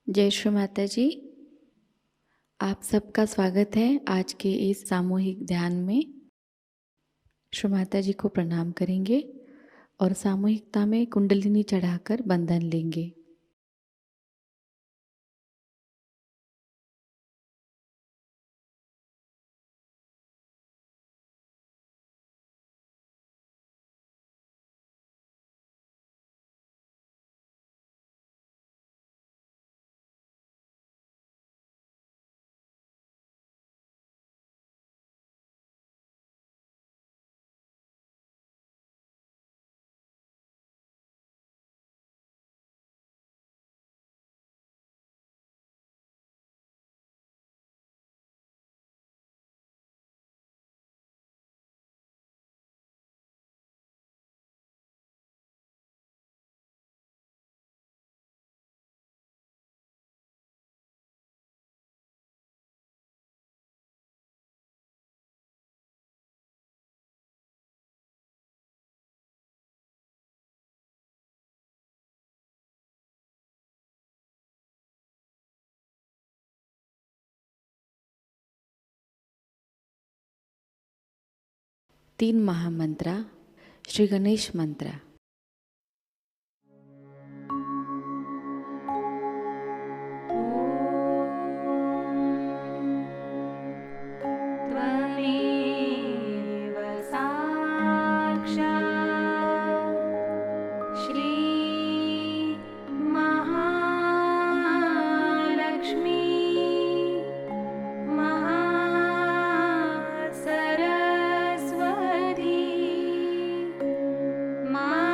जय श्री माता जी। आप सबका स्वागत है आज के इस सामूहिक ध्यान में। श्री माता जी को प्रणाम करेंगे और सामूहिकता में कुंडलिनी चढ़ाकर बंधन लेंगे। तीन महामंत्रा श्री गणेश मंत्र। त्वमेव साक्षात् श्री महालक्ष्मी महासरस्वती मा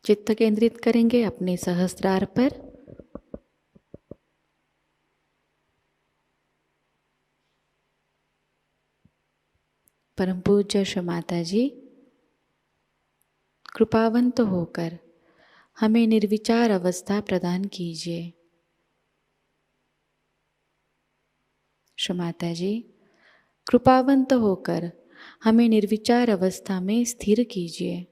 चित्त केंद्रित करेंगे अपने सहस्रार पर। परम पूज्य श्री माताजी कृपावंत होकर हमें निर्विचार अवस्था प्रदान कीजिए। श्री माताजी कृपावंत होकर हमें निर्विचार अवस्था में स्थिर कीजिए।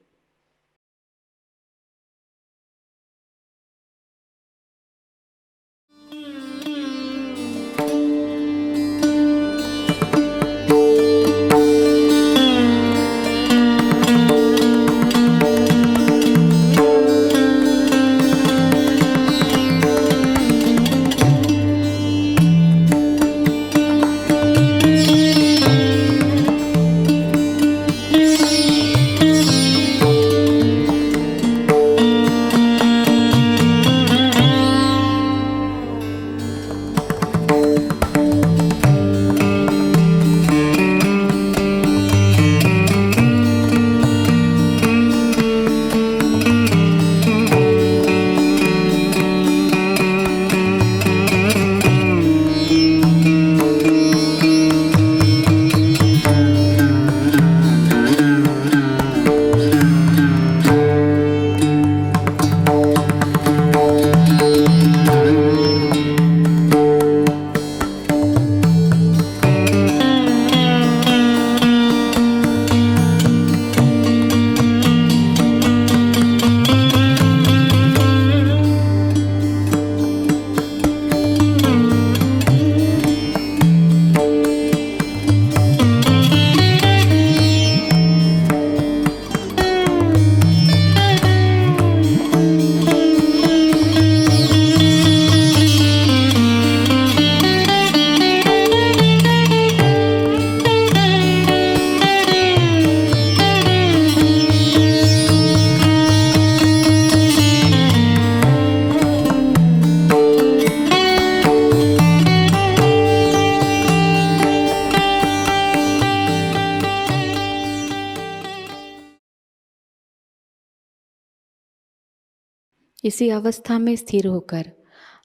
इसी अवस्था में स्थिर होकर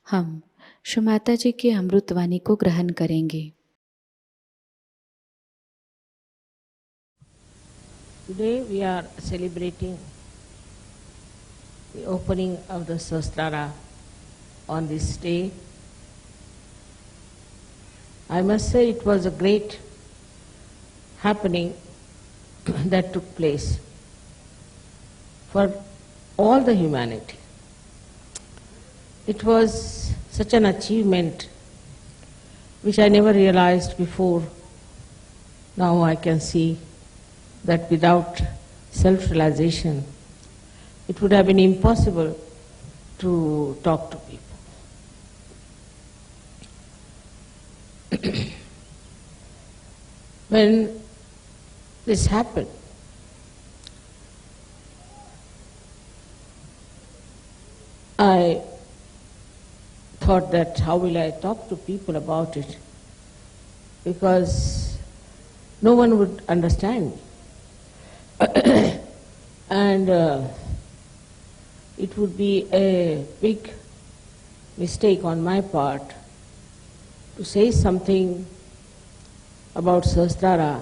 हम श्री माताजी की अमृतवाणी को ग्रहण करेंगे। Today we are celebrating the opening of the Sahasrara on this day. I must say it was a great happening that took place for all the humanity. It was such an achievement which I never realized before. Now I can see that without self-realization, it would have been impossible to talk to people. When this happened, I thought that how will I talk to people about it, because no one would understand me. And it would be a big mistake on my part to say something about Sahasrara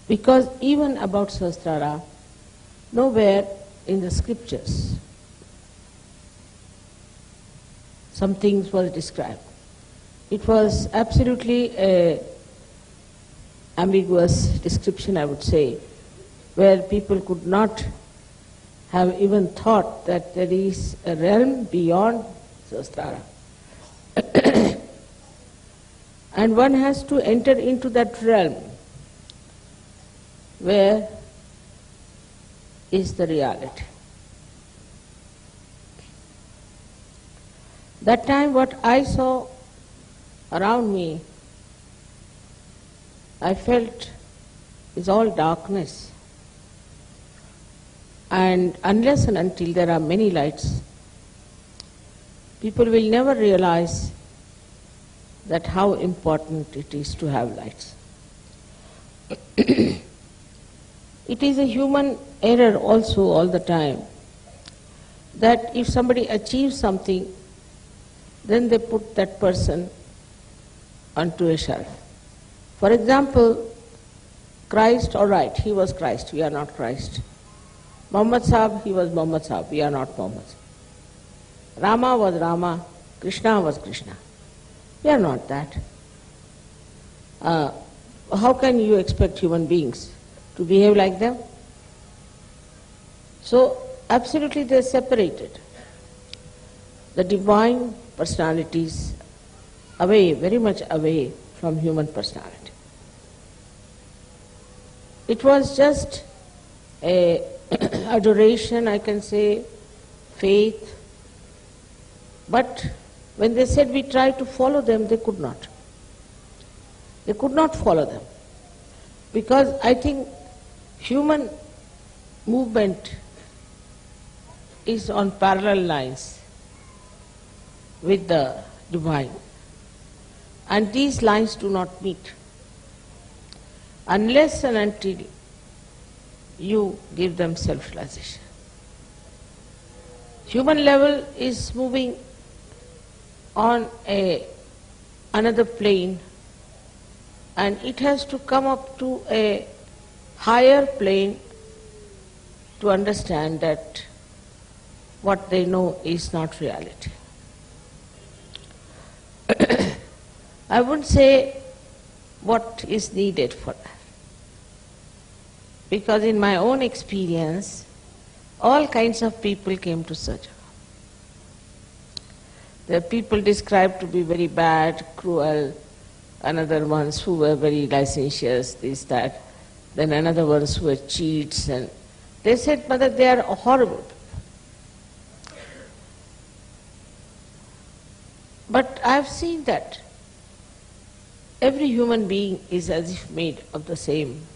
because even about Sahasrara, nowhere in the scriptures some things were described. It was absolutely a ambiguous description, I would say, where people could not have even thought that there is a realm beyond Sahasrara. And one has to enter into that realm where is the reality. That time what I saw around me, I felt is all darkness. And unless and until there are many lights, people will never realize that how important it is to have lights. it is a human error also all the time that if somebody achieves something, then they put that person onto a shelf. For example, Christ, all right, he was Christ, we are not Christ. Muhammad Sahib, he was Muhammad Sahib, we are not Muhammad. Rama was Rama, Krishna was Krishna. We are not that. How can you expect human beings to behave like them? So, absolutely they are separated. The divine personalities away, very much away from human personality. It was just a adoration, I can say, faith. But when they said we tried to follow them, they could not. They could not follow them. Because I think human movement is on parallel lines with the divine. And these lines do not meet. Unless and until you give them self-realization. Human level is moving on another plane, and it has to come up to a higher plane to understand that what they know is not reality. I wouldn't say what is needed for that. Because in my own experience, all kinds of people came to Sahajayoga. There are people described to be very bad, cruel, another ones who were very licentious, this, that, then another ones who were cheats, and they said, Mother, they are horrible. But I have seen that every human being is as if made of the same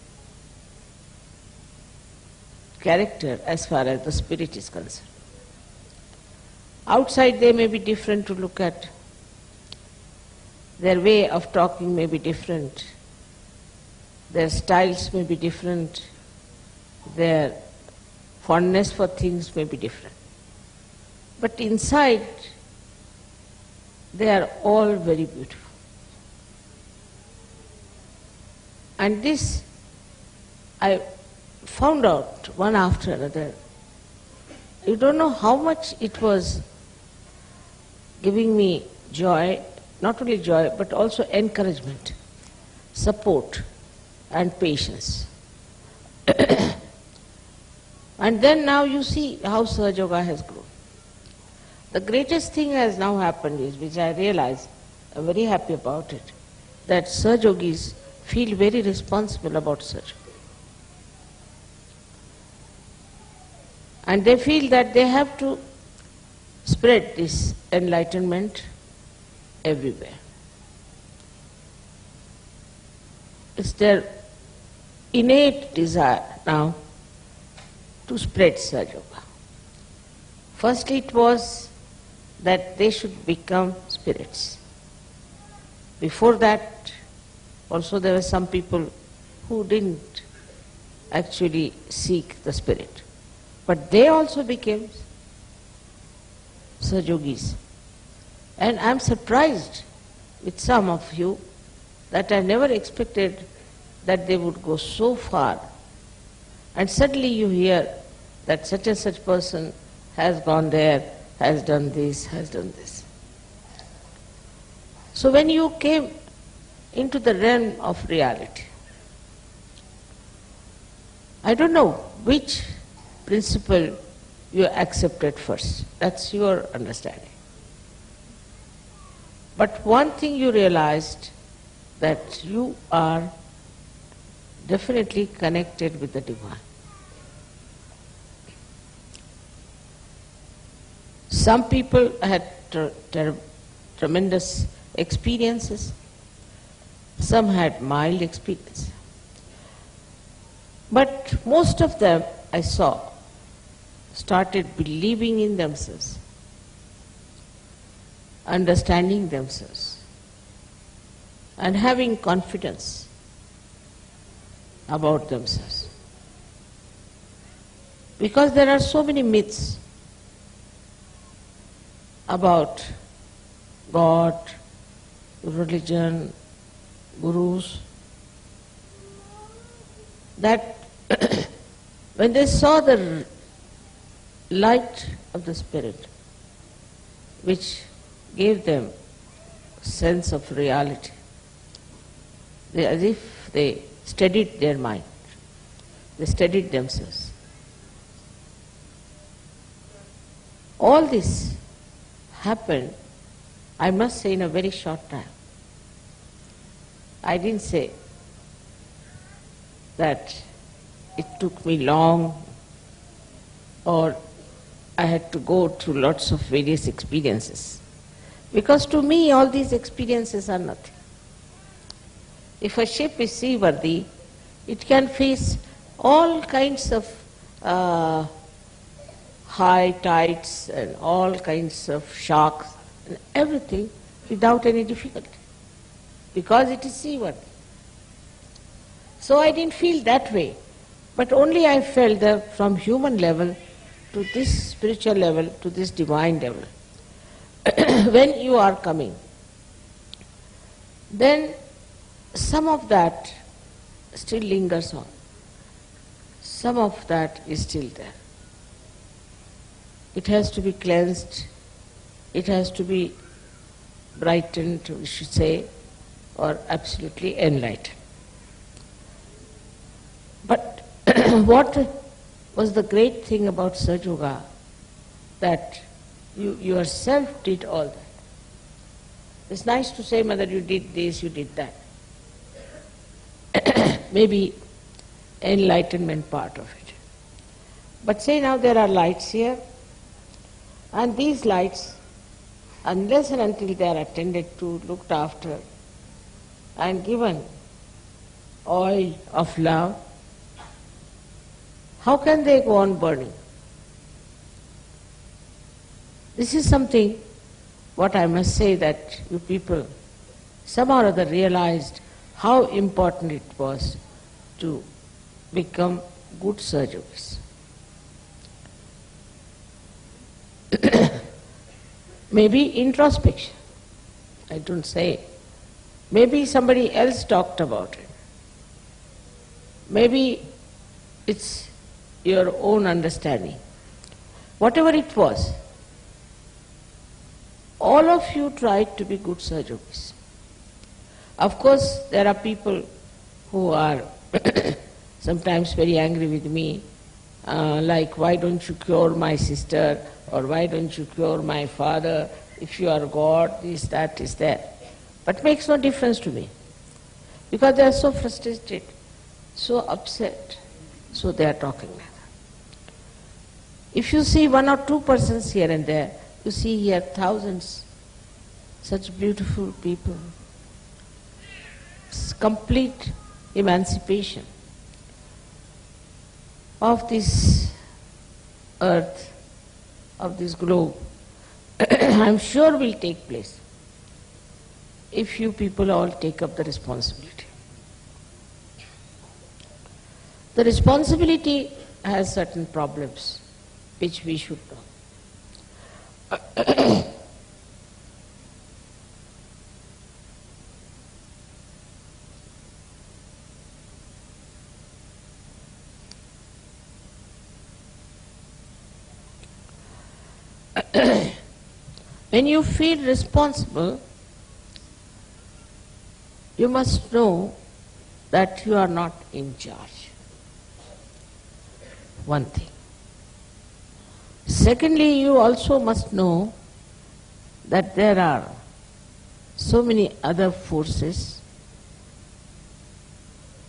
character as far as the spirit is concerned. Outside they may be different to look at. Their way of talking may be different. Their styles may be different. Their fondness for things may be different. But inside, they are all very beautiful. And this I found out one after another. You don't know how much it was giving me joy, not only joy, but also encouragement, support, and patience. And then now you see how Sahajayoga has grown. The greatest thing has now happened is, which I realize, I'm very happy about it, that Sahajogis feel very responsible about Sahajayoga. And they feel that they have to spread this enlightenment everywhere. It's their innate desire now to spread Sahajayoga. Firstly, it was that they should become spirits. Before that, also there were some people who didn't actually seek the spirit. But they also became Sahajogis. And I'm surprised with some of you that I never expected that they would go so far. And suddenly you hear that such and such person has gone there, has done this, has done this. So when you came into the realm of reality, I don't know which principle you accepted first. That's your understanding. But one thing you realized, that you are definitely connected with the divine. Some people had tremendous experiences, some had mild experience. But most of them, I saw, started believing in themselves, understanding themselves, and having confidence about themselves. Because there are so many myths about God, religion, gurus, that when they saw the light of the Spirit, which gave them sense of reality, as if they steadied their mind, they steadied themselves. All this happened, I must say, in a very short time. I didn't say that it took me long or I had to go through lots of various experiences. Because to me all these experiences are nothing. If a ship is seaworthy, it can face all kinds of high tides and all kinds of sharks and everything without any difficulty, because it is seaworthy. So I didn't feel that way, but only I felt that from human level to this spiritual level, to this divine level, when you are coming, then some of that still lingers on. Some of that is still there. It has to be cleansed, it has to be brightened, we should say, or absolutely enlightened. But what was the great thing about Sahajayoga? That you yourself did all that. It's nice to say, Mother, you did this, you did that. Maybe enlightenment part of it. But say now there are lights here, and these lights, unless and until they are attended to, looked after, and given oil of love, how can they go on burning? This is something, what I must say, that you people somehow or other realized how important it was to become good Sahajogis. Maybe introspection, I don't say. Maybe somebody else talked about it. Maybe it's your own understanding. Whatever it was, all of you tried to be good Sahajogis. Of course, there are people who are sometimes very angry with me, like, why don't you cure my sister, or why don't you cure my father, if you are God, this, that, is there. But makes no difference to me, because they are so frustrated, so upset, so they are talking like that. If you see one or two persons here and there, you see here thousands, such beautiful people, complete emancipation of this earth, of this globe, I'm sure will take place if you people all take up the responsibility. The responsibility has certain problems which we should know. When you feel responsible, you must know that you are not in charge. One thing. Secondly, you also must know that there are so many other forces,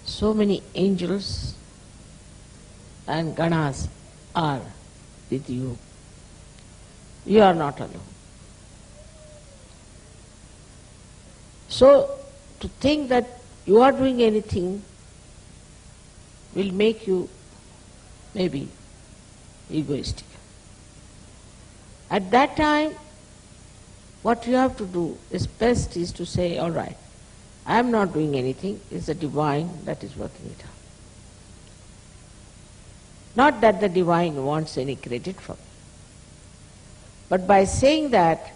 so many angels and ganas are with you. You are not alone. So, to think that you are doing anything will make you maybe egoistic. At that time, what you have to do is best is to say, all right, I am not doing anything, it's the divine that is working it out. Not that the divine wants any credit from it. But by saying that,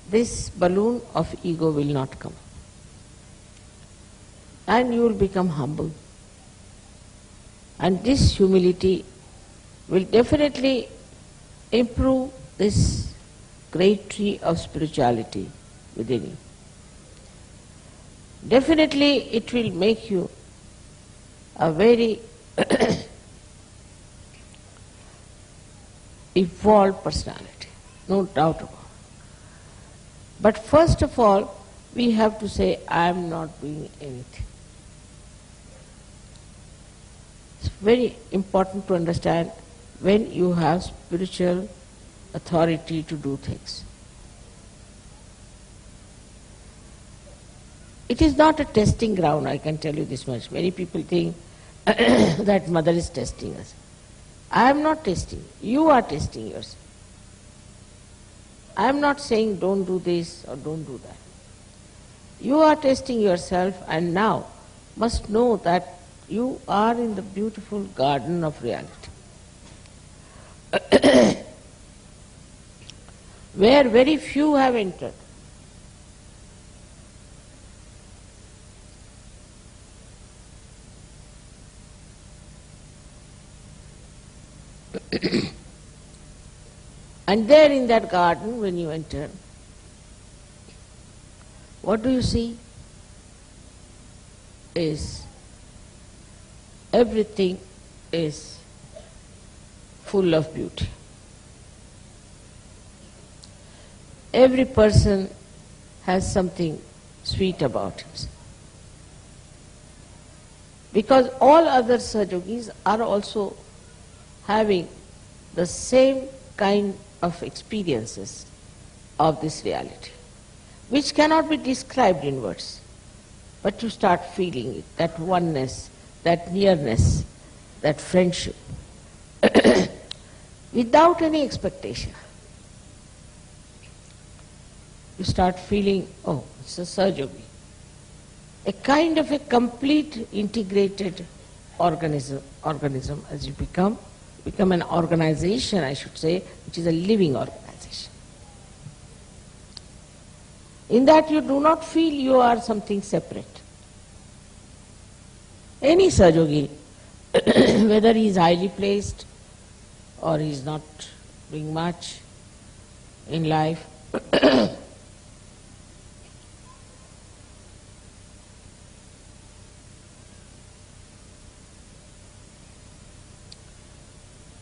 this balloon of ego will not come. And you will become humble. And this humility will definitely improve this great tree of spirituality within you. Definitely it will make you a very evolved personality, no doubt about it. But first of all, we have to say, I am not doing anything. It's very important to understand when you have spiritual authority to do things. It is not a testing ground, I can tell you this much. Many people think that mother is testing us. I am not testing. You are testing yourself. I am not saying don't do this or don't do that. You are testing yourself and now must know that you are in the beautiful garden of reality, where very few have entered. And there in that garden, when you enter, what do you see? Is everything is full of beauty. Every person has something sweet about himself. Because all other Sahajogis are also having the same kind of experiences of this reality, which cannot be described in words, but you start feeling it, that oneness, that nearness, that friendship, without any expectation. You start feeling, oh, it's a Sahajayogi, a kind of a complete integrated organism as you become an organization, I should say, which is a living organization. In that you do not feel you are something separate. Any Sahajayogi, whether he is highly placed or he is not doing much in life,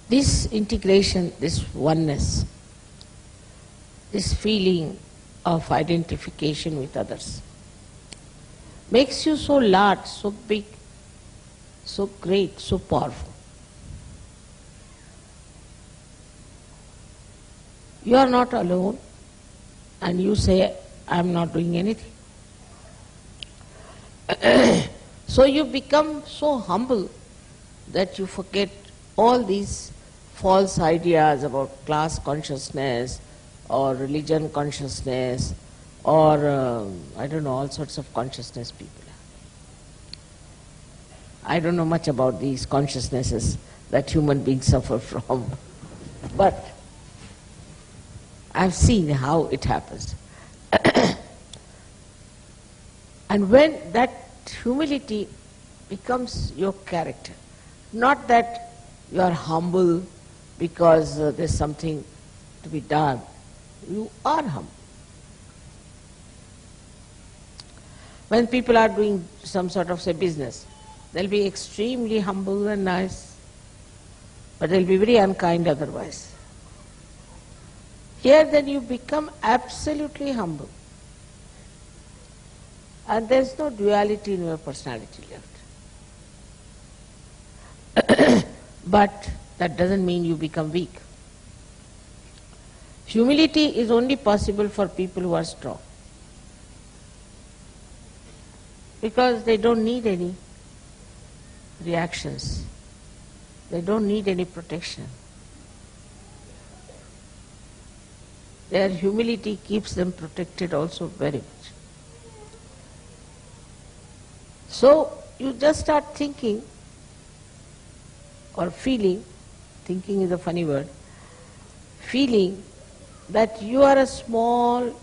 this integration, this oneness, this feeling of identification with others makes you so large, so big, so great, so powerful. You are not alone and you say, I am not doing anything. So you become so humble that you forget all these false ideas about class consciousness or religion consciousness or I don't know, all sorts of consciousness people have. I don't know much about these consciousnesses that human beings suffer from, but I've seen how it happens. And when that humility becomes your character, not that you are humble because there's something to be done. You are humble. When people are doing some sort of, say, business, they'll be extremely humble and nice, but they'll be very unkind otherwise. Here then you become absolutely humble. And there's no duality in your personality left. But that doesn't mean you become weak. Humility is only possible for people who are strong, because they don't need any reactions. They don't need any protection. Their humility keeps them protected also very much. So you just start thinking, or feeling, thinking is a funny word, feeling that you are a small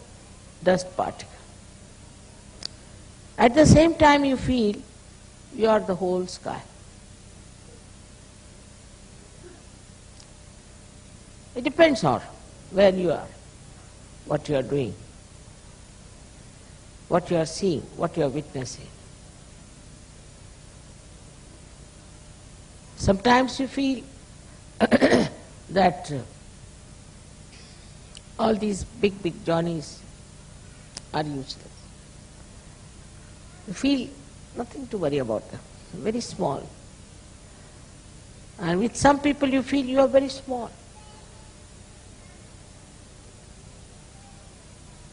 dust particle. At the same time you feel you are the whole sky. It depends on where you are, what you are doing, what you are seeing, what you are witnessing. Sometimes you feel that all these big journeys are useless. You feel nothing to worry about them, very small. And with some people you feel you are very small.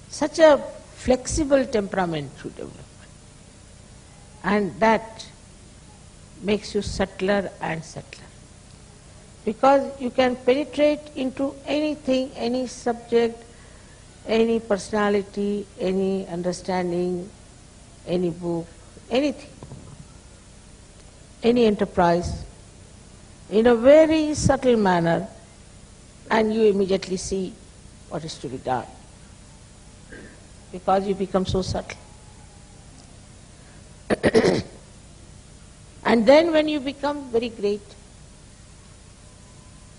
Such a flexible temperament you develop. And that makes you subtler and subtler. Because you can penetrate into anything, any subject, any personality, any understanding, any book, anything, any enterprise, in a very subtle manner, and you immediately see what is to be done, because you become so subtle. And then when you become very great,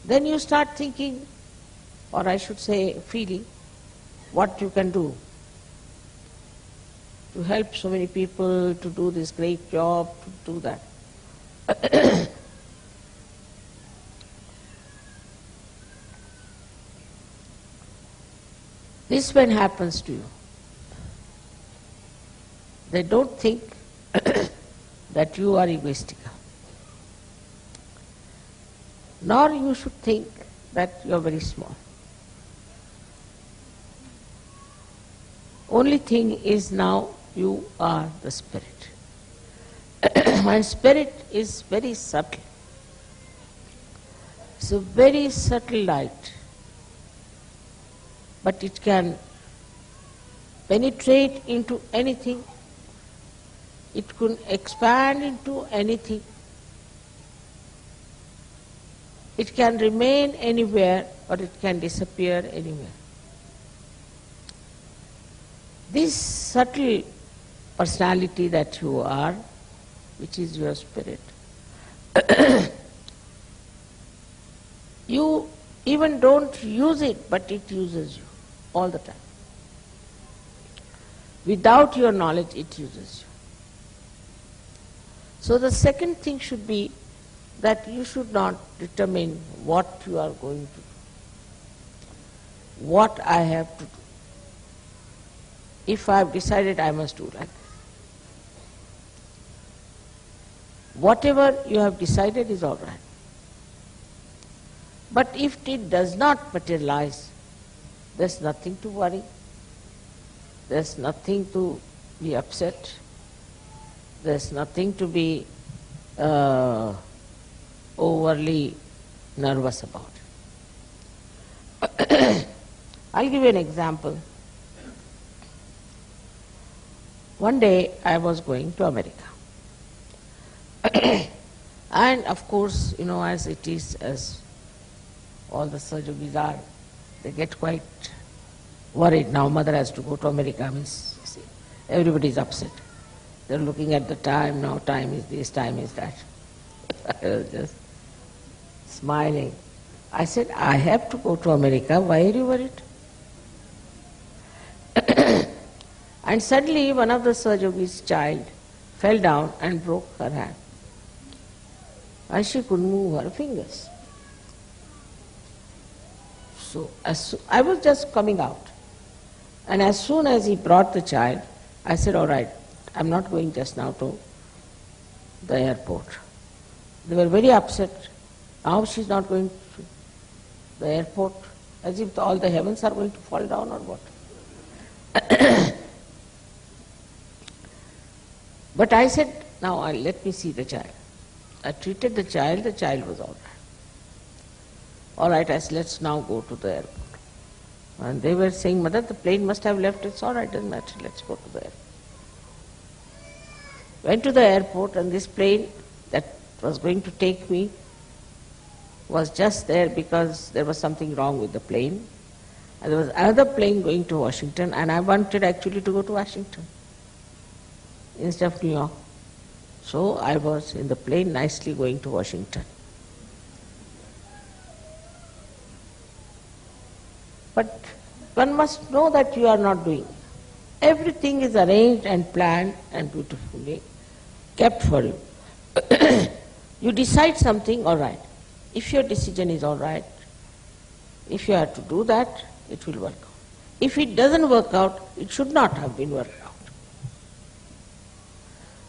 then you start thinking, or I should say feeling, what you can do to help so many people, to do this great job, to do that. This when happens to you, they don't think that you are egoistical. Nor you should think that you are very small. Only thing is now you are the spirit. And spirit is very subtle. It's a very subtle light. But it can penetrate into anything. It can expand into anything. It can remain anywhere or it can disappear anywhere. This subtle personality that you are, which is your spirit, you even don't use it, but it uses you all the time. Without your knowledge, it uses you. So the second thing should be that you should not determine what you are going to do, what I have to do. If I have decided I must do like this. Whatever you have decided is all right. But if it does not materialize, there's nothing to worry. There's nothing to be upset. There's nothing to be overly nervous about. I'll give you an example. One day I was going to America. And of course, you know, as it is, as all the Sahajayogis are, they get quite worried. Now mother has to go to America, means see, everybody is upset. They're looking at the time, now time is this, time is that. I was just smiling. I said, I have to go to America, why are you worried? And suddenly one of the Sahajayogis' child fell down and broke her hand. And she couldn't move her fingers. So I was just coming out. And as soon as he brought the child, I said, all right, I'm not going just now to the airport. They were very upset. Now she's not going to the airport, as if all the heavens are going to fall down or what. But I said, now let me see the child. I treated the child was all right. All right, I said, let's now go to the airport. And they were saying, Mother, the plane must have left, it's all right, doesn't matter, let's go to the airport. Went to the airport, and this plane that was going to take me was just there because there was something wrong with the plane. And there was another plane going to Washington, and I wanted actually to go to Washington instead of New York. So I was in the plane nicely going to Washington. But one must know that you are not doing. Everything is arranged and planned and beautifully kept for you. You decide something, all right. If your decision is all right, if you have to do that, it will work out. If it doesn't work out, it should not have been worked out.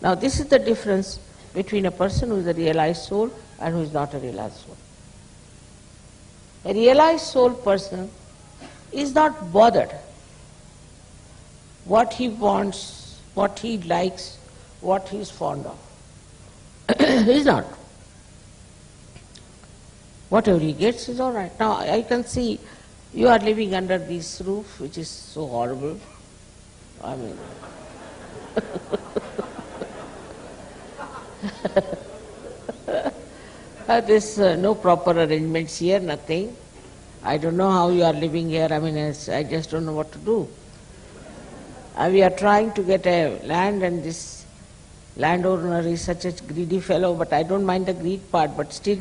Now this is the difference between a person who is a realized soul and who is not a realized soul. A realized soul person is not bothered what he wants, what he likes, what he is fond of. He is not. Whatever he gets is all right. Now I can see you are living under this roof, which is so horrible. I mean, there's no proper arrangements here, nothing. I don't know how you are living here. I mean, I just don't know what to do. We are trying to get a land, and this landowner is such a greedy fellow, but I don't mind the greed part, but still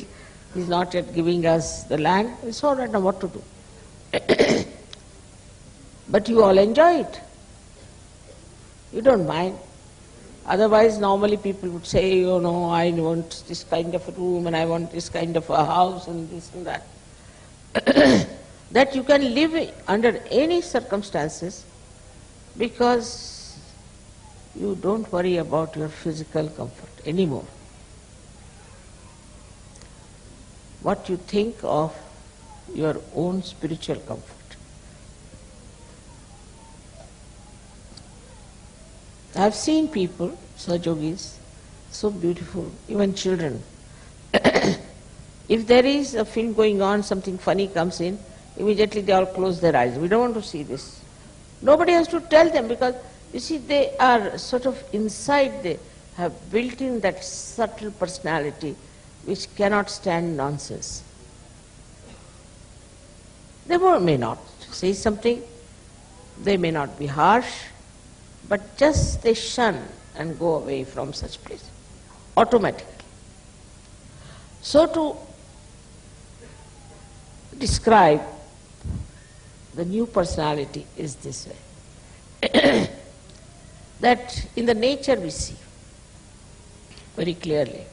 he's not yet giving us the land. It's all right, now what to do? But you all enjoy it. You don't mind. Otherwise, normally people would say, you know, I want this kind of a room and I want this kind of a house and this and that. That you can live under any circumstances because you don't worry about your physical comfort anymore. What you think of your own spiritual comfort. I have seen people, Sahajogis, so beautiful, even children. If there is a film going on, something funny comes in, immediately they all close their eyes. We don't want to see this. Nobody has to tell them because, you see, they are sort of inside, they have built in that subtle personality which cannot stand nonsense. They may not say something, they may not be harsh, but just they shun and go away from such place, automatically. So to describe the new personality is this way, that in the nature we see very clearly.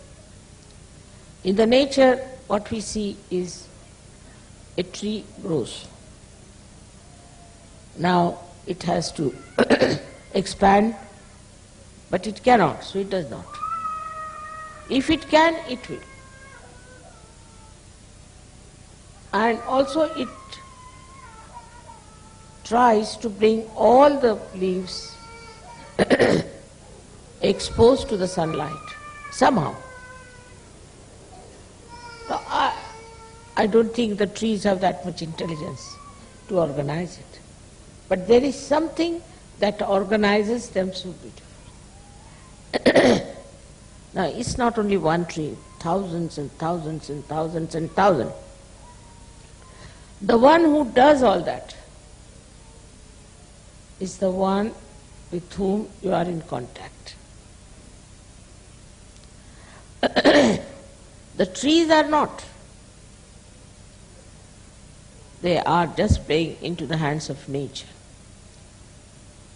In the nature what we see is a tree grows. Now it has to expand, but it cannot, so it does not. If it can, it will. And also it tries to bring all the leaves exposed to the sunlight, somehow. Now, I don't think the trees have that much intelligence to organize it. But there is something that organizes them so beautifully. Now, it's not only one tree, thousands and thousands and thousands and thousands. The one who does all that is the one with whom you are in contact. The trees are not. They are just playing into the hands of nature.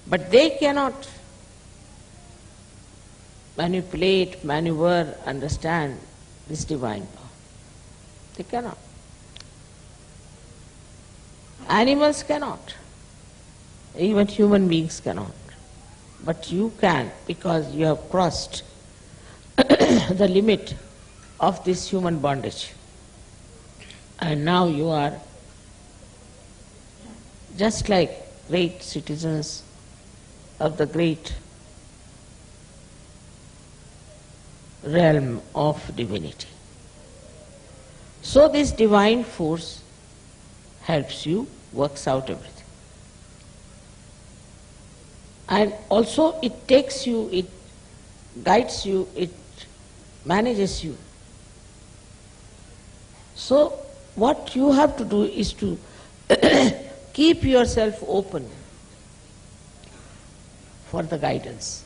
But they cannot manipulate, maneuver, understand this divine power. They cannot. Animals cannot. Even human beings cannot. But you can, because you have crossed the limit of this human bondage. And now you are just like great citizens of the great realm of divinity. So this divine force helps you, works out everything. And also it takes you, it guides you, it manages you. So what you have to do is to keep yourself open for the guidance.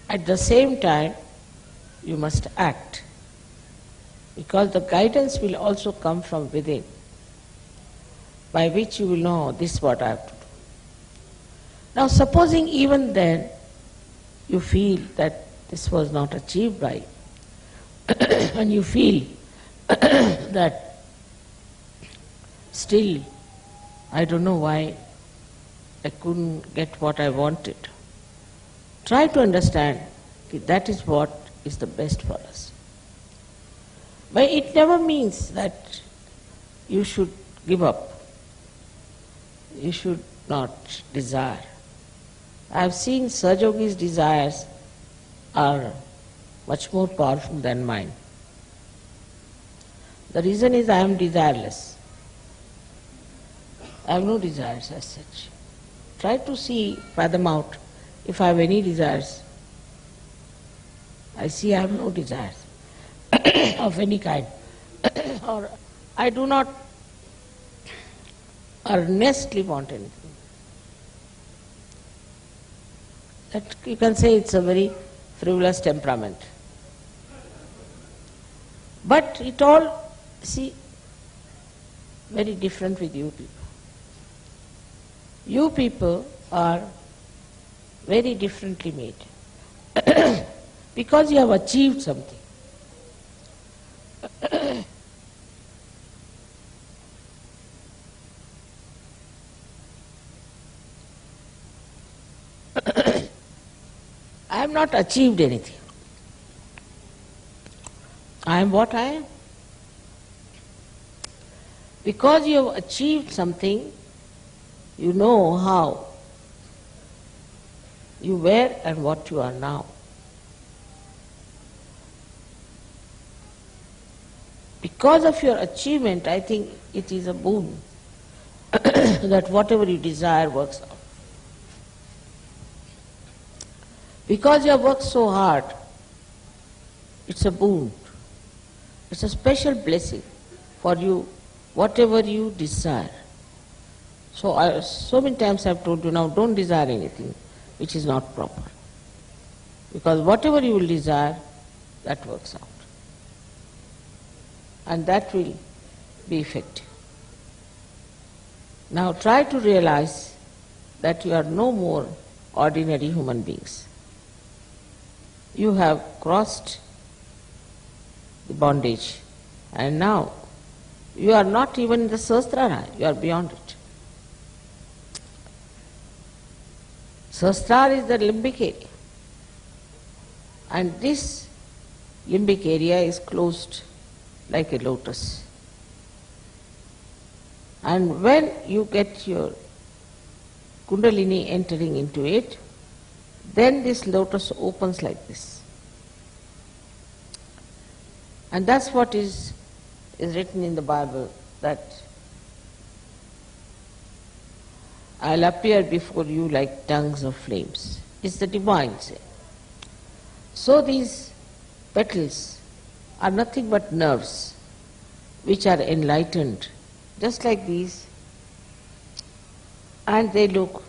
At the same time, you must act, because the guidance will also come from within, by which you will know this is what I have to do. Now supposing even then you feel that this was not achieved by you, and you feel that still I don't know why I couldn't get what I wanted. Try to understand that is what is the best for us. But it never means that you should give up. You should not desire. I have seen Sahajayogi's desires are much more powerful than mine. The reason is I am desireless. I have no desires as such. Try to see, fathom out, if I have any desires. I see I have no desires of any kind. Or I do not earnestly want anything. That you can say it's a very frivolous temperament. But it all, see, very different with you people. You people are very differently made because you have achieved something. I have not achieved anything. I am what I am. Because you have achieved something, you know how you were and what you are now. Because of your achievement, I think it is a boon that whatever you desire works out. Because you have worked so hard, it's a boon. It's a special blessing for you, whatever you desire. So many times I have told you, now don't desire anything which is not proper. Because whatever you will desire, that works out. And that will be effective. Now try to realize that you are no more ordinary human beings. You have crossed the bondage, and now you are not even in the Sahasrara, you are beyond it. Sahasrara is the limbic area, and this limbic area is closed like a lotus. And when you get your Kundalini entering into it, then this lotus opens like this. And that's what is written in the Bible, that I'll appear before you like tongues of flames. It's the divine say. So these petals are nothing but nerves which are enlightened, just like these, and they look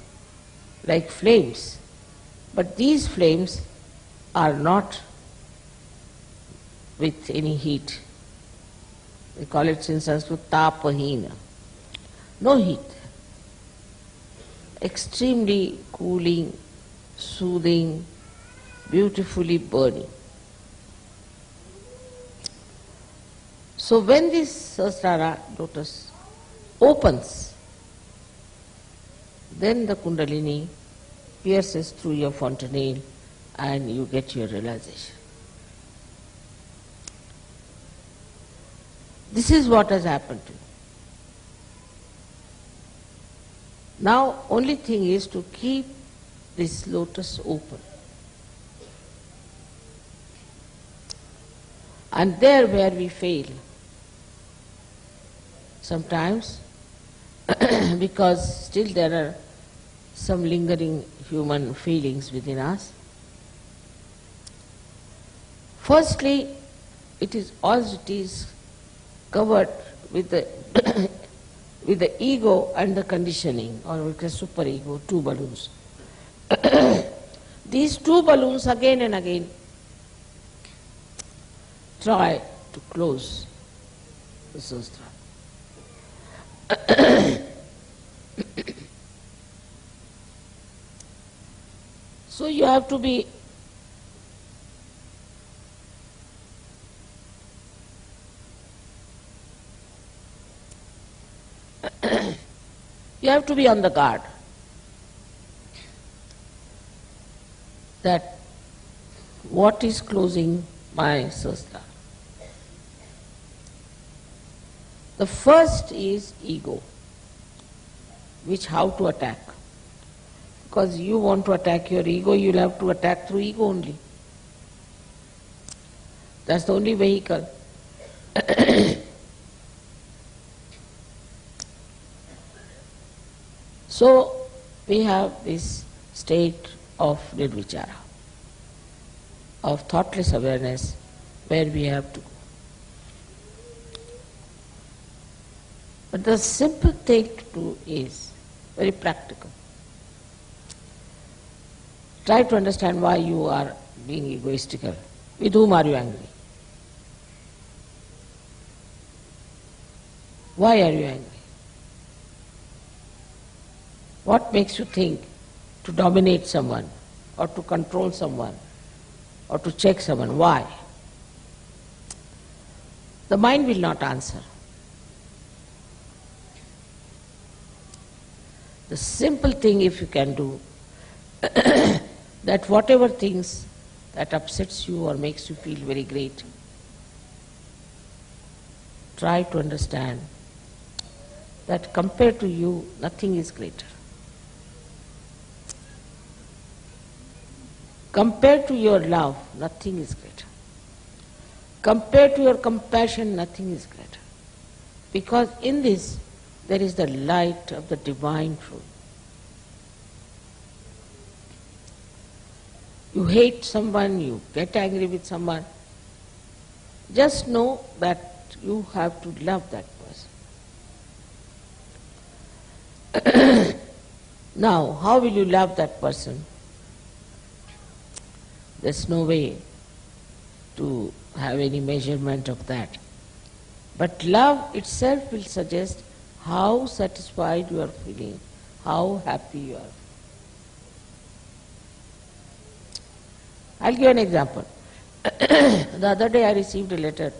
like flames. But these flames are not with any heat. We call it in Sanskrit tapahina. No heat. Extremely cooling, soothing, beautifully burning. So when this Sahasrara lotus opens, then the Kundalini pierces through your fontanelle and you get your realization. This is what has happened to you. Now, only thing is to keep this lotus open. And there where we fail, sometimes, because still there are some lingering human feelings within us. Firstly, it is covered with the with the ego and the conditioning, or with the superego, two balloons. These two balloons again and again try to close the Sahasrara. So you have to be on the guard that what is closing my Sahasrara. The first is ego, which how to attack. Because you want to attack your ego, you'll have to attack through ego only. That's the only vehicle. So we have this state of nirvichara, of thoughtless awareness, where we have to go. But the simple thing to do is very practical. Try to understand why you are being egoistical. With whom are you angry? Why are you angry? What makes you think to dominate someone, or to control someone, or to check someone? Why? The mind will not answer. The simple thing, if you can do, that whatever things that upsets you or makes you feel very great, try to understand that compared to you, nothing is greater. Compared to your love, nothing is greater. Compared to your compassion, nothing is greater. Because in this, there is the light of the divine truth. You hate someone, you get angry with someone, just know that you have to love that person. Now, how will you love that person? There's no way to have any measurement of that. But love itself will suggest how satisfied you are feeling, how happy you are. I'll give an example. The other day I received a letter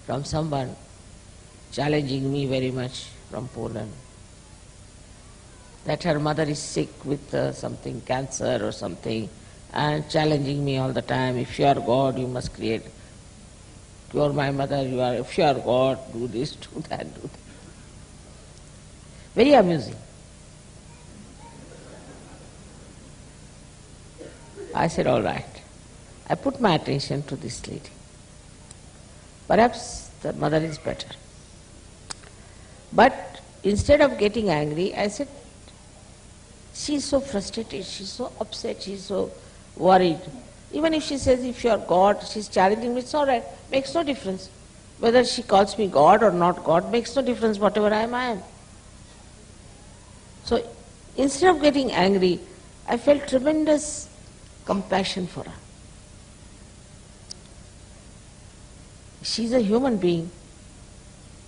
from someone challenging me very much from Poland, that her mother is sick with something, cancer or something, and challenging me all the time. If you are God, you must cure my mother. If you are God, do this, do that, do that. Very amusing. I said, all right. I put my attention to this lady. Perhaps the mother is better. But instead of getting angry, I said, she is so frustrated, she is so upset, she is so worried. Even if she says, if you are God, she is challenging me, it's all right, makes no difference. Whether she calls me God or not God, makes no difference, whatever I am. So instead of getting angry, I felt tremendous compassion for her. She is a human being,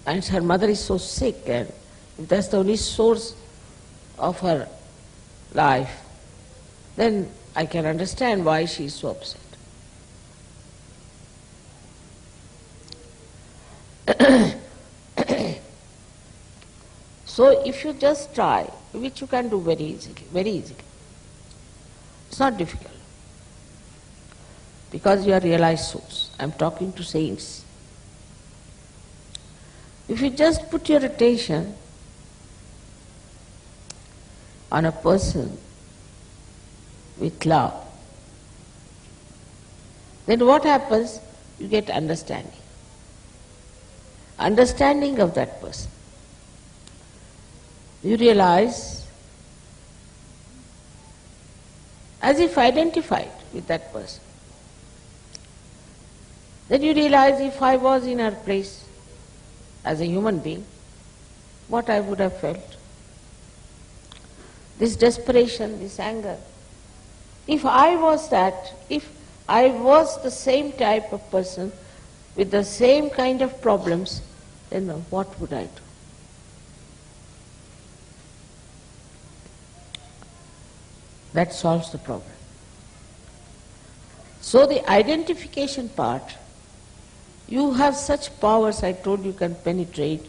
and her mother is so sick, and if that's the only source of her life, then I can understand why she is so upset. So if you just try, which you can do very easily. It's not difficult, because you are realized souls. I'm talking to saints. If you just put your attention on a person with love, then what happens? You get understanding. Understanding of that person. You realize, as if identified with that person. Then you realize, if I was in her place as a human being, what I would have felt. This desperation, this anger. If I was that, if I was the same type of person with the same kind of problems, then what would I do? That solves the problem. So the identification part, you have such powers, I told you, can penetrate.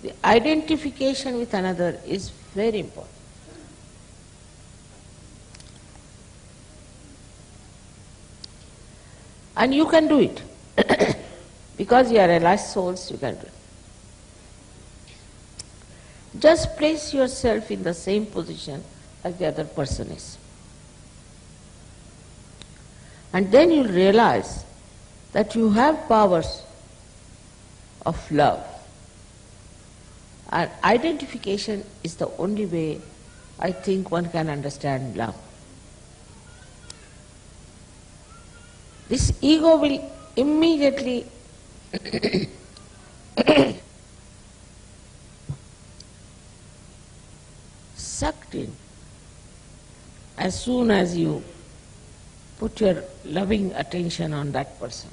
The identification with another is very important. And you can do it. Because you are alive souls, you can do it. Just place yourself in the same position as the other person is. And then you'll realize that you have powers of love. And identification is the only way I think one can understand love. This ego will immediately sucked in as soon as you put your loving attention on that person.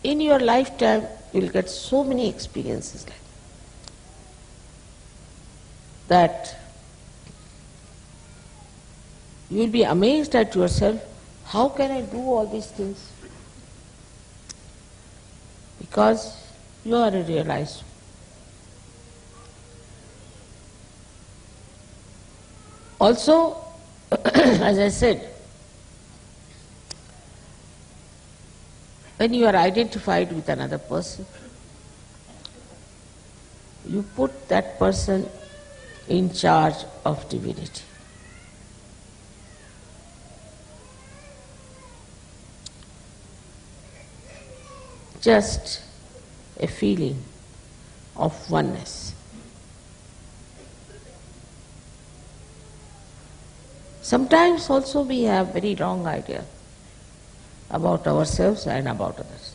In your lifetime, you will get so many experiences like that. You will be amazed at yourself, how can I do all these things? Because you are a realized. Also, as I said, when you are identified with another person, you put that person in charge of divinity. Just a feeling of oneness. Sometimes also we have very wrong idea about ourselves and about others.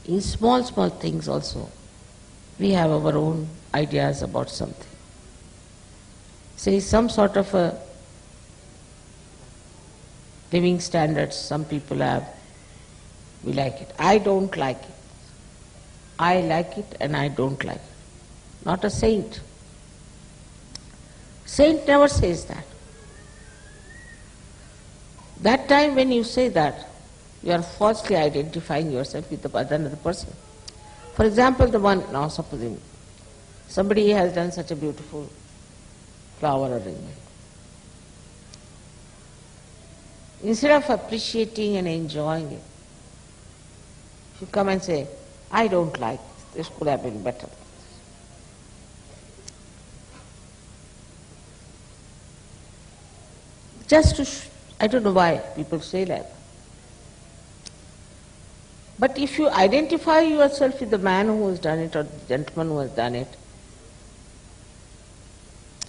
In small things also, we have our own ideas about something. Say some sort of a living standards some people have, we like it. I don't like it. I like it and I don't like it. Not a saint. Saint never says that. That time when you say that, you are falsely identifying yourself with another person. For example, the one, now supposing somebody has done such a beautiful flower arrangement. Instead of appreciating and enjoying it, you come and say, I don't like this could have been better. Just to, I don't know why people say that. But if you identify yourself with the man who has done it or the gentleman who has done it,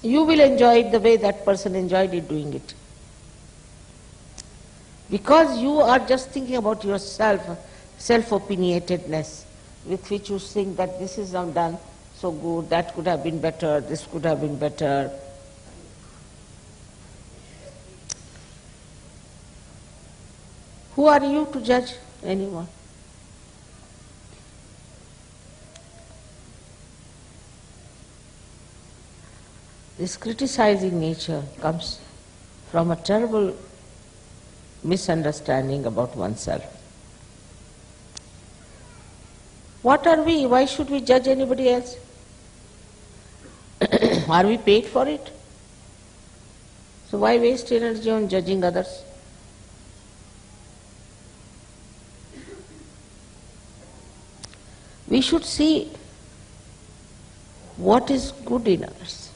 you will enjoy it the way that person enjoyed it doing it. Because you are just thinking about yourself, self-opinionatedness, with which you think that this is not done so good, that could have been better, this could have been better. Who are you to judge anyone? This criticizing nature comes from a terrible misunderstanding about oneself. What are we? Why should we judge anybody else? Are we paid for it? So why waste energy on judging others? We should see what is good in others.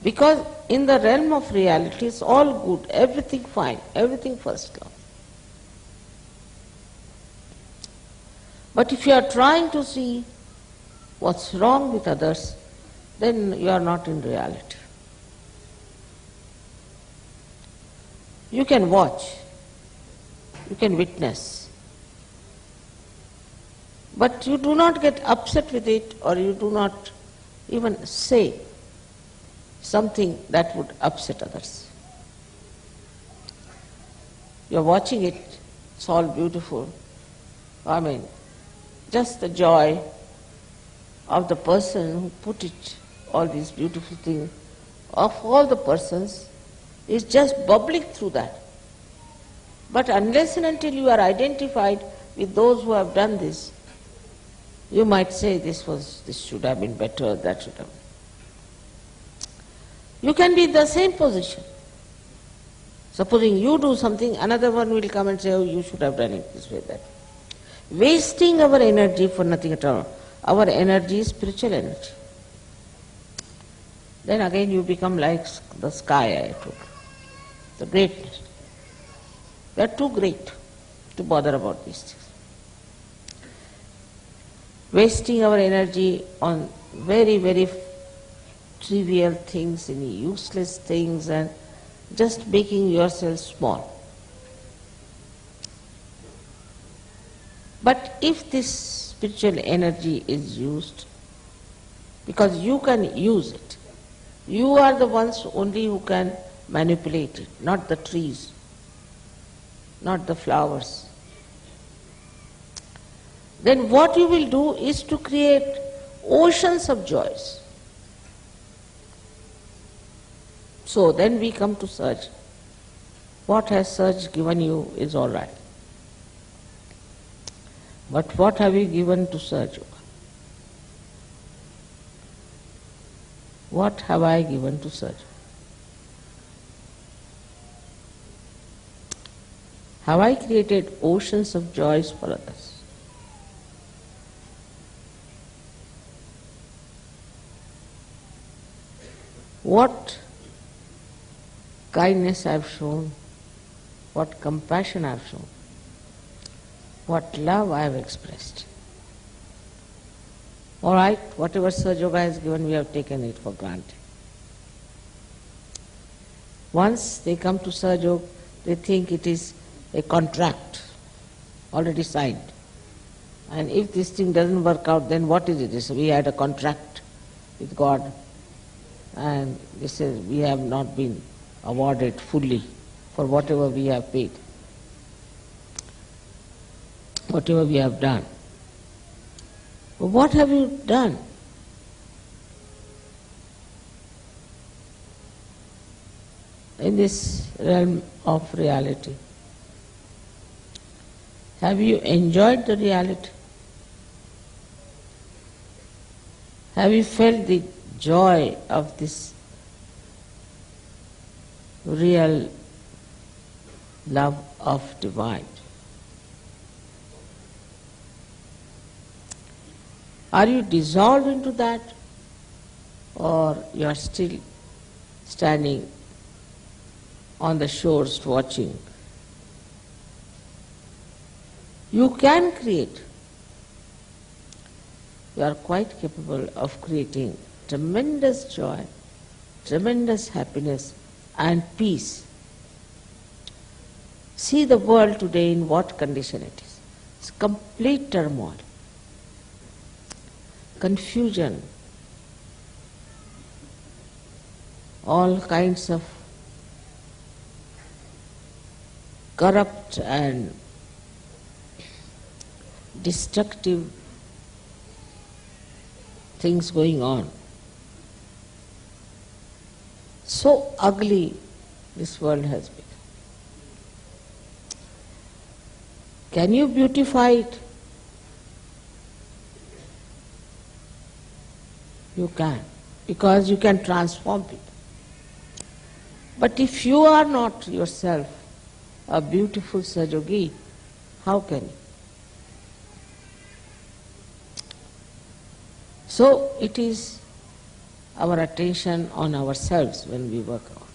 Because in the realm of reality, it's all good, everything fine, everything first class. But if you are trying to see what's wrong with others, then you are not in reality. You can watch, you can witness, but you do not get upset with it, or you do not even say something that would upset others. You're watching it, it's all beautiful. I mean, just the joy of the person who put it, all these beautiful things, of all the persons, is just bubbling through that. But unless and until you are identified with those who have done this, you might say this should have been better, that should have been. You can be in the same position. Supposing you do something, another one will come and say, oh, you should have done it this way, that way. Wasting our energy for nothing at all. Our energy is spiritual energy. Then again you become like the sky I told you, the greatness. We are too great to bother about these things. Wasting our energy on very, very trivial things, any useless things, and just making yourself small. But if this spiritual energy is used, because you can use it, you are the ones only who can manipulate it, not the trees, not the flowers. Then what you will do is to create oceans of joys. So then we come to search. What has search given you is all right. But what have you given to Sahajayoga? What have I given to Sahajayoga? Have I created oceans of joys for others? What kindness I have shown, what compassion I have shown, what love I have expressed. All right, whatever Sahajayoga has given, we have taken it for granted. Once they come to Sahajayoga, they think it is a contract already signed. And if this thing doesn't work out, then what is it? We had a contract with God, and they say we have not been awarded fully for whatever we have paid, whatever we have done. But what have you done? In this realm of reality, have you enjoyed the reality? Have you felt the joy of this real love of divine? Are you dissolved into that, or you are still standing on the shores watching? You can create. You are quite capable of creating tremendous joy, tremendous happiness and peace. See the world today in what condition it is. It's complete turmoil, confusion, all kinds of corrupt and destructive things going on. So ugly this world has become. Can you beautify it? You can, because you can transform people. But if you are not yourself a beautiful Sahajayogi, how can you? So it is our attention on ourselves when we work on,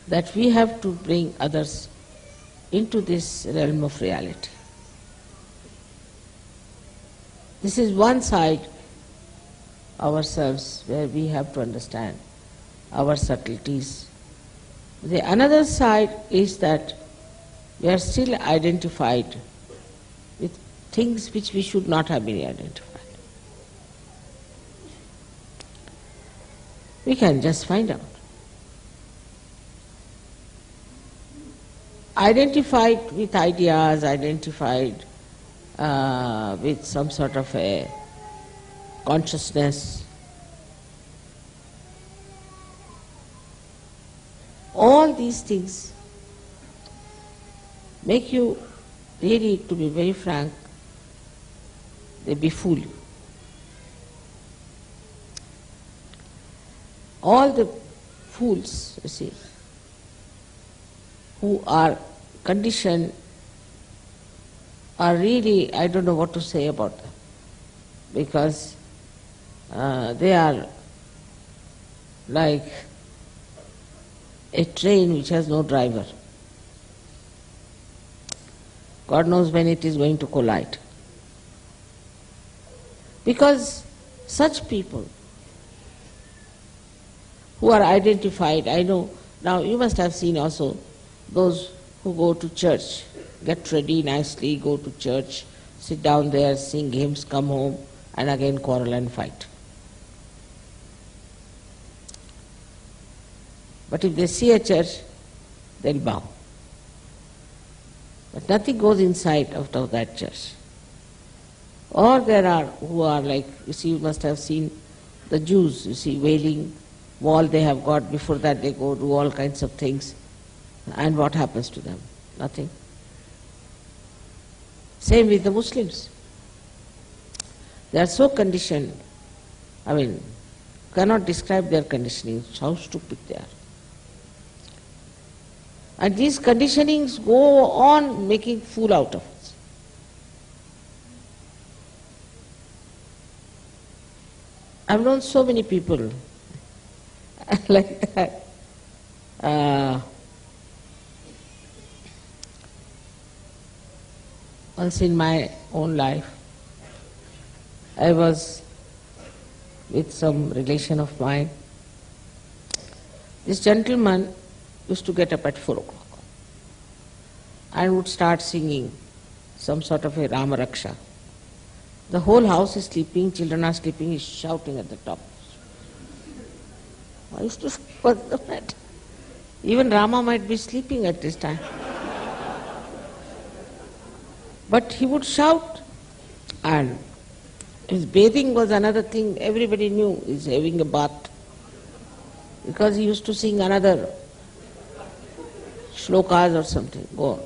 that we have to bring others into this realm of reality. This is one side ourselves where we have to understand our subtleties. The another side is that we are still identified with things which we should not have been identified. We can just find out. Identified with ideas, identified with some sort of a consciousness. All these things make you really, to be very frank, they befool you. All the fools, you see, who are conditioned are really, I don't know what to say about them, because they are like a train which has no driver. God knows when it is going to collide. Because such people who are identified, I know, now you must have seen also those who go to church, get ready nicely, go to church, sit down there, sing hymns, come home, and again quarrel and fight. But if they see a church, they'll bow. But nothing goes inside out of that church. Or there are who are like, you see, you must have seen the Jews, you see, wailing wall they have got, before that they go do all kinds of things. And what happens to them? Nothing. Same with the Muslims. They are so conditioned, I mean, cannot describe their conditioning, how stupid they are. And these conditionings go on making fool out of us. I've known so many people like that. Once in my own life, I was with some relation of mine. This gentleman used to get up at 4 o'clock and would start singing some sort of a Rama Raksha. The whole house is sleeping, children are sleeping, he's shouting at the top. I used to say, what's the matter? Even Rama might be sleeping at this time. But he would shout, and his bathing was another thing. Everybody knew he's having a bath, because he used to sing another shlokas or something, go on.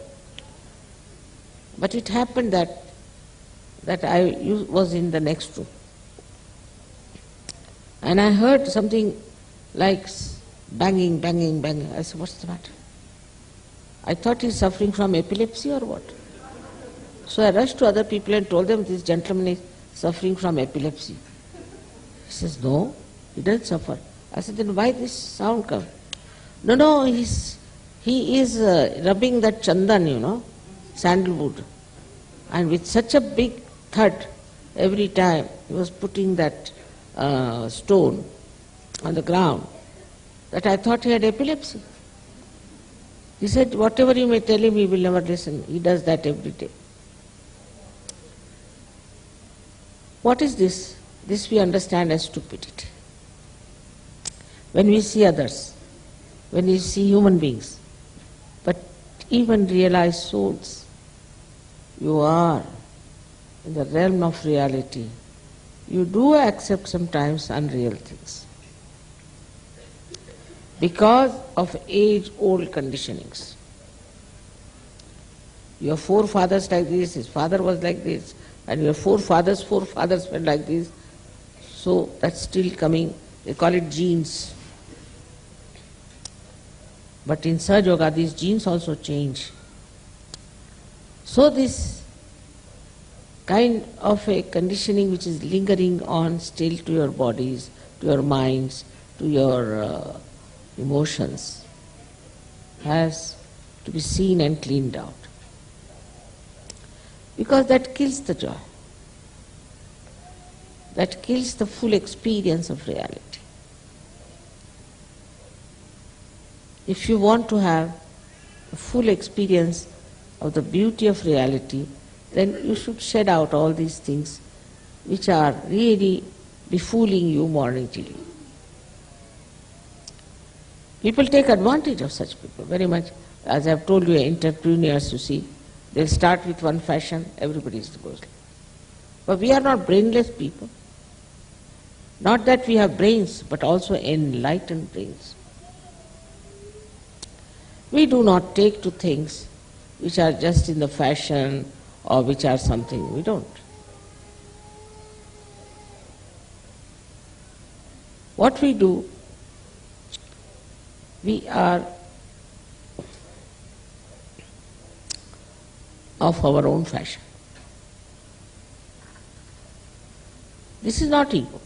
But it happened that I was in the next room, and I heard something like banging, banging, banging. I said, what's the matter? I thought he's suffering from epilepsy or what? So I rushed to other people and told them, this gentleman is suffering from epilepsy. He says, no, he doesn't suffer. I said, then why this sound come? No, he is rubbing that chandan, sandalwood. And with such a big thud every time he was putting that stone on the ground, that I thought he had epilepsy. He said, whatever you may tell him, he will never listen. He does that every day. What is this? This we understand as stupidity. When we see others, when we see human beings, but even realized souls, you are in the realm of reality. You do accept sometimes unreal things because of age-old conditionings. Your forefathers like this, his father was like this, and your forefathers were like this. So that's still coming. They call it genes. But in Sahajayoga, these genes also change. So this kind of a conditioning which is lingering on still to your bodies, to your minds, to your emotions, has to be seen and cleaned out. Because that kills the joy. that kills the full experience of reality. If you want to have a full experience of the beauty of reality, then you should shed out all these things which are really befooling you morning till evening. People take advantage of such people very much. As I have told you, entrepreneurs, you see, they'll start with one fashion, everybody goes. But we are not brainless people. Not that we have brains, but also enlightened brains. We do not take to things which are just in the fashion or which are something. We don't. What we do, we are of our own fashion. This is not ego.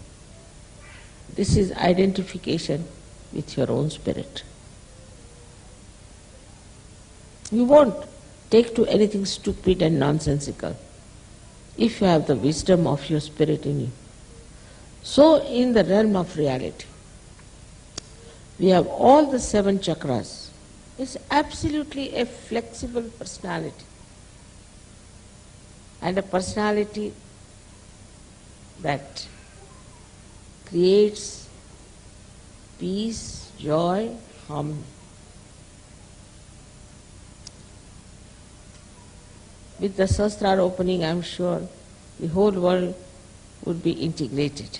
This is identification with your own spirit. You won't take to anything stupid and nonsensical if you have the wisdom of your spirit in you. So in the realm of reality, we have all the 7 chakras. It's absolutely a flexible personality, and a personality that creates peace, joy, harmony. With the Sahasrara opening, I am sure the whole world would be integrated.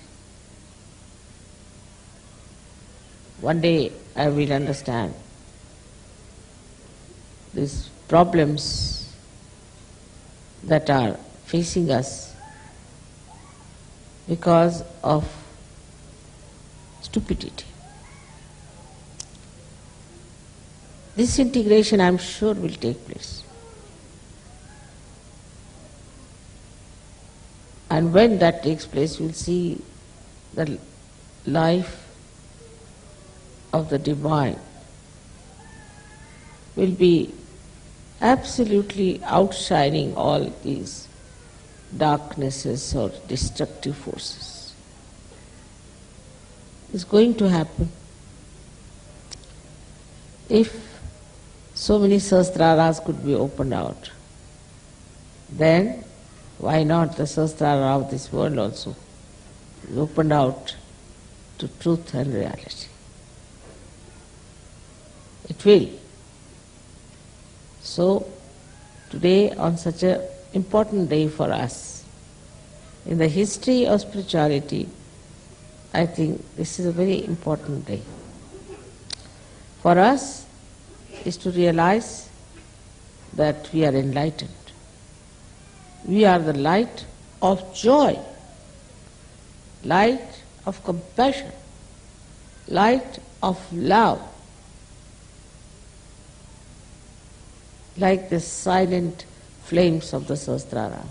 One day I will understand these problems that are facing us because of stupidity. This integration, I am sure, will take place. And when that takes place, you will see the life of the divine will be absolutely outshining all these darknesses or destructive forces. It's going to happen. If so many Sahasraras could be opened out, then why not the Sahasrara of this world also is opened out to truth and reality? It will. So, today on such an important day for us, in the history of spirituality, I think this is a very important day. For us is to realize that we are enlightened. We are the light of joy, light of compassion, light of love, like the silent flames of the Sahasrara,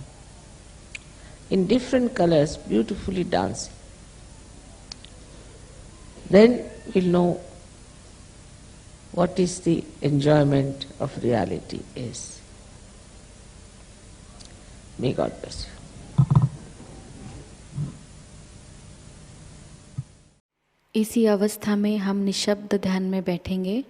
in different colors, beautifully dancing. Then we'll know what is the enjoyment of reality is. May God bless you. इसी अवस्था में हम निशब्द ध्यान में बैठेंगे।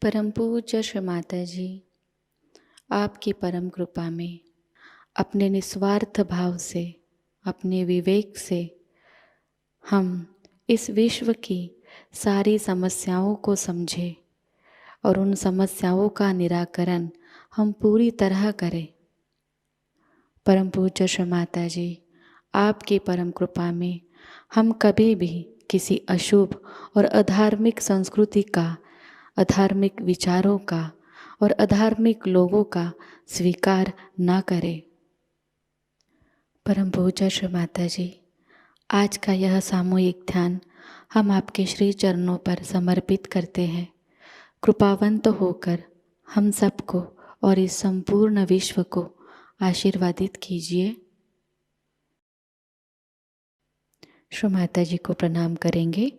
परम पूज्य श्री माता जी, आपकी परम कृपा में अपने निस्वार्थ भाव से, अपने विवेक से हम इस विश्व की सारी समस्याओं को समझें और उन समस्याओं का निराकरण हम पूरी तरह करें। परम पूज्य श्री माता जी, आपकी परम कृपा में हम कभी भी किसी अशुभ और अधार्मिक संस्कृति का, अधार्मिक विचारों का और अधार्मिक लोगों का स्वीकार ना करें। परम पूज्य श्री माता जी, आज का यह सामूहिक ध्यान हम आपके श्री चरणों पर समर्पित करते हैं। कृपावंत होकर हम सबको और इस संपूर्ण विश्व को आशीर्वादित कीजिए। श्री माता जी को प्रणाम करेंगे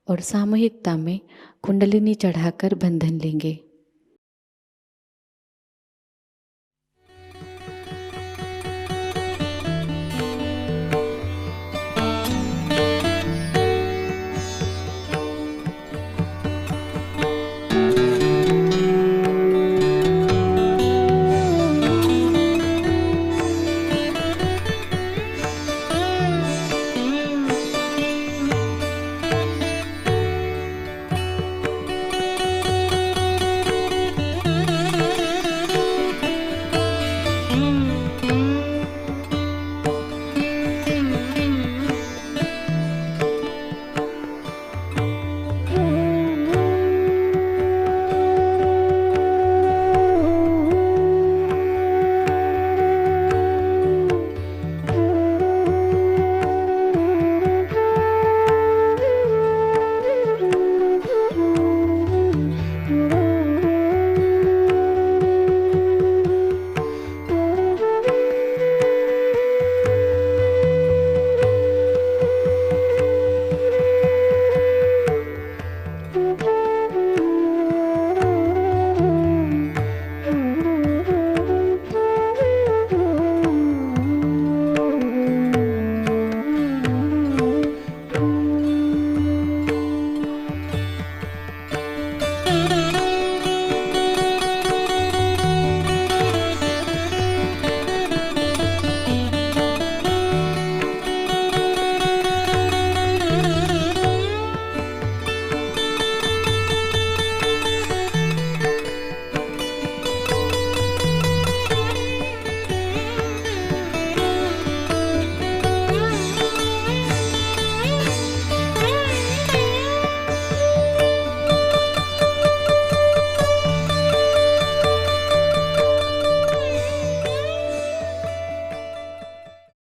और सामूहिकता में कुंडलिनी चढ़ाकर बंधन लेंगे।